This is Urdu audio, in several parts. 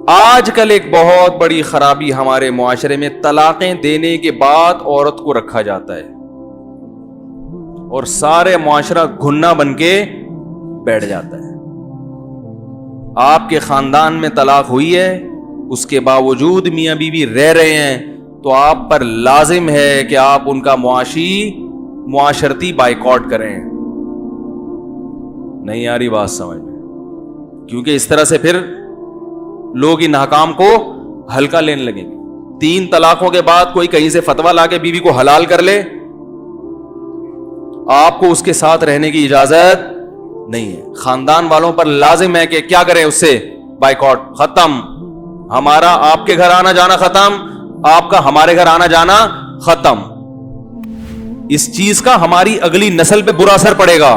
آج کل ایک بہت بڑی خرابی ہمارے معاشرے میں، طلاقیں دینے کے بعد عورت کو رکھا جاتا ہے اور سارے معاشرہ گھنا بن کے بیٹھ جاتا ہے. آپ کے خاندان میں طلاق ہوئی ہے، اس کے باوجود میاں بیوی رہ رہے ہیں، تو آپ پر لازم ہے کہ آپ ان کا معاشرتی بائیکاٹ کریں. نہیں آ رہی بات سمجھ میں؟ کیونکہ اس طرح سے پھر لوگ ان حکام کو ہلکا لینے لگیں گے. 3 طلاقوں کے بعد کوئی کہیں سے فتویٰ لا کے بیوی کو حلال کر لے، آپ کو اس کے ساتھ رہنے کی اجازت نہیں ہے. خاندان والوں پر لازم ہے کہ کیا کریں، اس سے بائیکاٹ ختم. ہمارا آپ کے گھر آنا جانا ختم، آپ کا ہمارے گھر آنا جانا ختم. اس چیز کا ہماری اگلی نسل پہ برا اثر پڑے گا،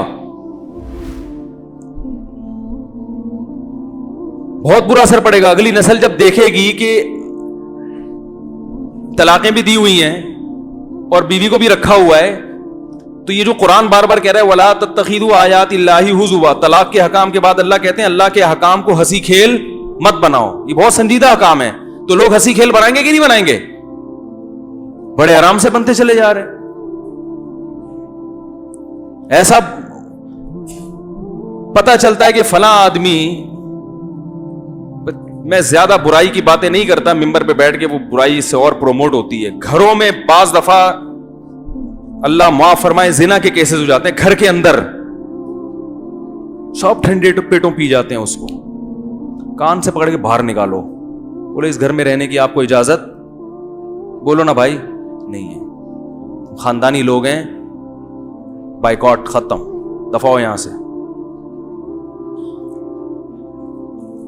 بہت برا اثر پڑے گا. اگلی نسل جب دیکھے گی کہ طلاقیں بھی دی ہوئی ہیں اور بیوی کو بھی رکھا ہوا ہے، تو یہ جو قرآن بار بار کہہ رہا ہے وَلَا تَتَّخِذُوا آیَاتِ اللَّهِ هُزُوًا، طلاق کے حکام کے بعد اللہ کہتے ہیں اللہ کے حکام کو ہنسی کھیل مت بناؤ. یہ بہت سنجیدہ حکام ہے. تو لوگ ہنسی کھیل بنائیں گے کہ نہیں بنائیں گے؟ بڑے آرام سے بنتے چلے جا رہے ہیں. ایسا پتہ چلتا ہے کہ فلاں آدمی، میں زیادہ برائی کی باتیں نہیں کرتا ممبر پہ بیٹھ کے، وہ برائی سے اور پروموٹ ہوتی ہے. گھروں میں بعض دفعہ اللہ معاف فرمائے زنا کے کیسز ہو جاتے ہیں، گھر کے اندر سب ٹھنڈے پیٹوں پی جاتے ہیں، اس کو کان سے پکڑ کے باہر نکالو، بولے اس گھر میں رہنے کی آپ کو اجازت؟ بولو نا بھائی نہیں ہے. خاندانی لوگ ہیں، بائیکاٹ ختم، دفع ہو یہاں سے،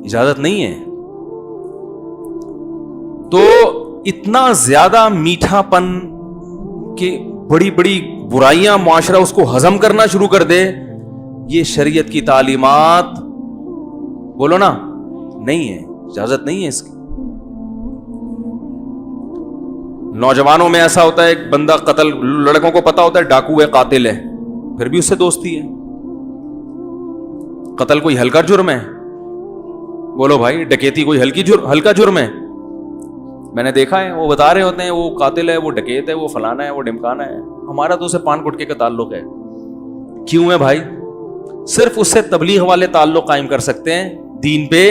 اجازت نہیں ہے. تو اتنا زیادہ میٹھا پن کہ بڑی بڑی برائیاں معاشرہ اس کو ہضم کرنا شروع کر دے، یہ شریعت کی تعلیمات بولو نا نہیں ہے، اجازت نہیں ہے اس کی. نوجوانوں میں ایسا ہوتا ہے ایک بندہ قتل، لڑکوں کو پتا ہوتا ہے ڈاکو ہے، قاتل ہے، پھر بھی اس سے دوستی ہے. قتل کوئی ہلکا جرم ہے؟ بولو بھائی ڈکیتی کوئی ہلکا جرم ہے؟ میں نے دیکھا ہے، وہ بتا رہے ہوتے ہیں وہ قاتل ہے، وہ ڈکیت ہے، وہ فلانا ہے، وہ ڈمکانا ہے. ہمارا تو اسے پان گٹکے کا تعلق ہے. کیوں ہے بھائی؟ صرف اس سے تبلیغ والے تعلق قائم کر سکتے ہیں دین پہ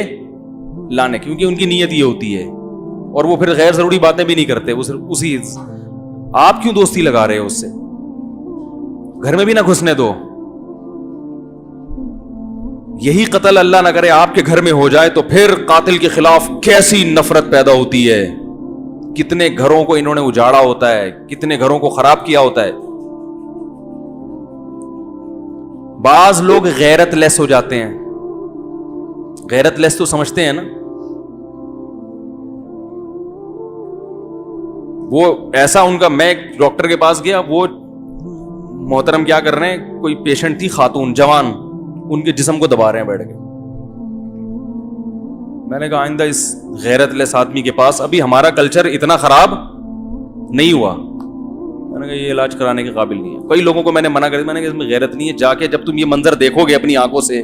لانے، کیونکہ ان کی نیت یہ ہوتی ہے، اور وہ پھر غیر ضروری باتیں بھی نہیں کرتے. وہ صرف اسی، آپ کیوں دوستی لگا رہے ہو اس سے؟ گھر میں بھی نہ گھسنے دو. یہی قتل اللہ نہ کرے آپ کے گھر میں ہو جائے تو پھر قاتل کے خلاف کیسی نفرت پیدا ہوتی ہے. کتنے گھروں کو انہوں نے اجاڑا ہوتا ہے، کتنے گھروں کو خراب کیا ہوتا ہے. بعض لوگ غیرت لیس ہو جاتے ہیں. غیرت لیس تو سمجھتے ہیں نا، وہ ایسا ان کا، میں ایک ڈاکٹر کے پاس گیا، وہ محترم کیا کر رہے ہیں، کوئی پیشنٹ تھی خاتون جوان، ان کے جسم کو دبا رہے ہیں بیٹھ کے. میں نے کہا آئندہ اس غیرت لیس آدمی کے پاس، ابھی ہمارا کلچر اتنا خراب نہیں ہوا، میں نے کہا یہ علاج کرانے کے قابل نہیں ہے. کئی لوگوں کو میں نے منع کر دیا، میں نے کہا اس میں غیرت نہیں ہے. جا کے جب تم یہ منظر دیکھو گے اپنی آنکھوں سے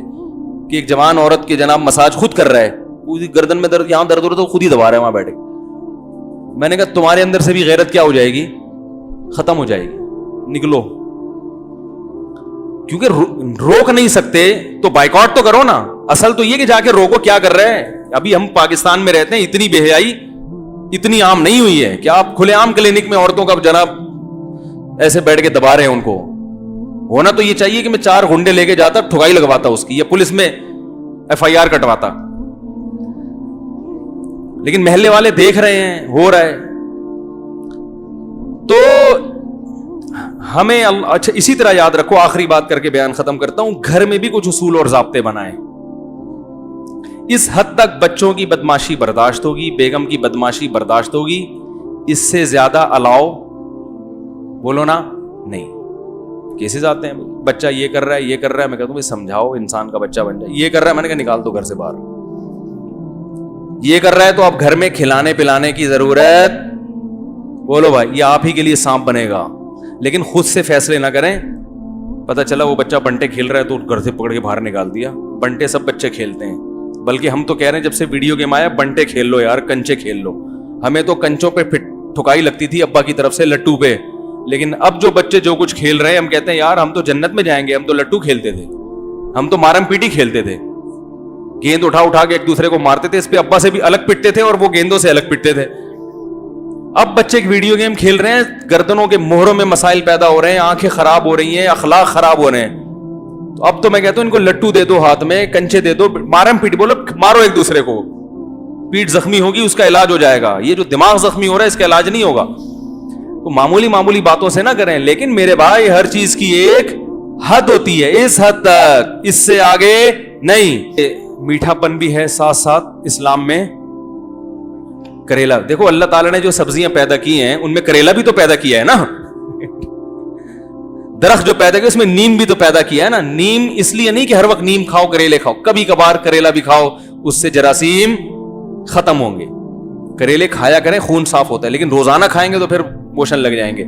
کہ ایک جوان عورت کے جناب مساج خود کر رہا ہے، پوری گردن میں درد، یہاں درد ہو رہا ہے تو خود ہی دبا رہا ہے وہاں بیٹھ کے. میں نے کہا تمہارے اندر سے بھی غیرت کیا ہو جائے گی، ختم ہو جائے گی، نکلو. کیونکہ روک نہیں سکتے تو بائیکاٹ تو کرو نا. اصل تو یہ کہ جا کے روکو کیا کر رہے ہیں. ابھی ہم پاکستان میں رہتے ہیں، اتنی بے حیائی اتنی عام نہیں ہوئی ہے کہ آپ کھلے عام کلینک میں عورتوں کا جناب ایسے بیٹھ کے دبا رہے ہیں ان کو. ہونا تو یہ چاہیے کہ میں 4 گھنڈے لے کے جاتا، ٹھگائی لگواتا اس کی، یا پولیس میں FIR کٹواتا. لیکن محلے والے دیکھ رہے ہیں ہو رہا ہے. تو ہمیں اچھا اسی طرح یاد رکھو، آخری بات کر کے بیان ختم کرتا ہوں، گھر میں بھی کچھ اصول اور ضابطے بنائیں. اس حد تک بچوں کی بدماشی برداشت ہوگی، بیگم کی بدماشی برداشت ہوگی، اس سے زیادہ الاؤ بولو نا نہیں. کیسز آتے ہیں، بچہ یہ کر رہا ہے یہ کر رہا ہے، میں کہتا ہوں سمجھاؤ انسان کا بچہ بن جائے. یہ کر رہا ہے، میں نے کہا نکال دو گھر سے باہر. یہ کر رہا ہے تو اب گھر میں کھلانے پلانے کی ضرورت، بولو بھائی یہ آپ ہی کے لیے سانپ بنے گا. لیکن خود سے فیصلے نہ کریں. پتہ چلا وہ بچہ بنٹے کھیل رہا ہے تو گھر سے پکڑ کے باہر نکال دیا. بنٹے سب بچے کھیلتے ہیں، بلکہ ہم تو کہہ رہے ہیں جب سے ویڈیو گیم آیا بنٹے کھیل لو یار, کنچے کھیل لو. ہمیں تو کنچوں پہ ٹھکائی لگتی تھی ابا کی طرف سے, لٹو پہ. لیکن اب جو بچے جو کچھ کھیل رہے ہیں ہم کہتے ہیں یار ہم تو جنت میں جائیں گے, ہم تو لٹو کھیلتے تھے, ہم تو مارم پیٹی کھیلتے تھے, گیند اٹھا اٹھا کے ایک دوسرے کو مارتے تھے, اس پہ ابا سے بھی الگ پٹتے تھے اور وہ گیندوں سے الگ پٹتے تھے. اب بچے ویڈیو گیم کھیل رہے ہیں, گردنوں کے مہروں میں مسائل پیدا ہو رہے ہیں, آنکھیں خراب ہو رہی ہیں, اخلاق خراب ہو رہے ہیں. تو اب تو میں کہتا ہوں ان کو لٹو دے دو ہاتھ میں, کنچے دے دو, مارم پیٹ بولو, مارو ایک دوسرے کو, پیٹ زخمی ہوگی اس کا علاج ہو جائے گا. یہ جو دماغ زخمی ہو رہا ہے اس کا علاج نہیں ہوگا. تو معمولی باتوں سے نہ کریں, لیکن میرے بھائی ہر چیز کی ایک حد ہوتی ہے, اس حد تک, اس سے آگے نہیں. میٹھا پن بھی ہے ساتھ ساتھ اسلام میں. کریلا دیکھو, اللہ تعالیٰ نے جو سبزیاں پیدا کی ہیں ان میں کریلا بھی تو پیدا کیا ہے نا. درخت جو پیدا کیا اس میں نیم بھی تو پیدا کیا ہے نا. نیم اس لیے نہیں کہ ہر وقت نیم کھاؤ کریلے کھاؤ, کبھی کبھار کریلا بھی کھاؤ, اس سے جراثیم ختم ہوں گے. کریلے کھایا کریں, خون صاف ہوتا ہے, لیکن روزانہ کھائیں گے تو پھر موشن لگ جائیں گے,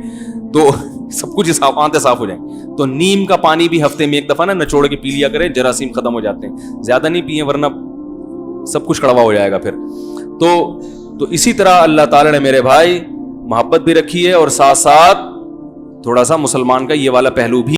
تو سب کچھ آنتیں صاف ہو جائیں. تو نیم کا پانی بھی ہفتے میں ایک دفعہ نا نچوڑ کے پی لیا کریں, جراثیم ختم ہو جاتے ہیں. زیادہ نہیں پیئیں ورنہ سب کچھ کڑوا ہو جائے گا پھر. تو اسی طرح اللہ تعالیٰ نے میرے بھائی محبت بھی رکھی ہے, اور ساتھ ساتھ تھوڑا سا مسلمان کا یہ والا پہلو بھی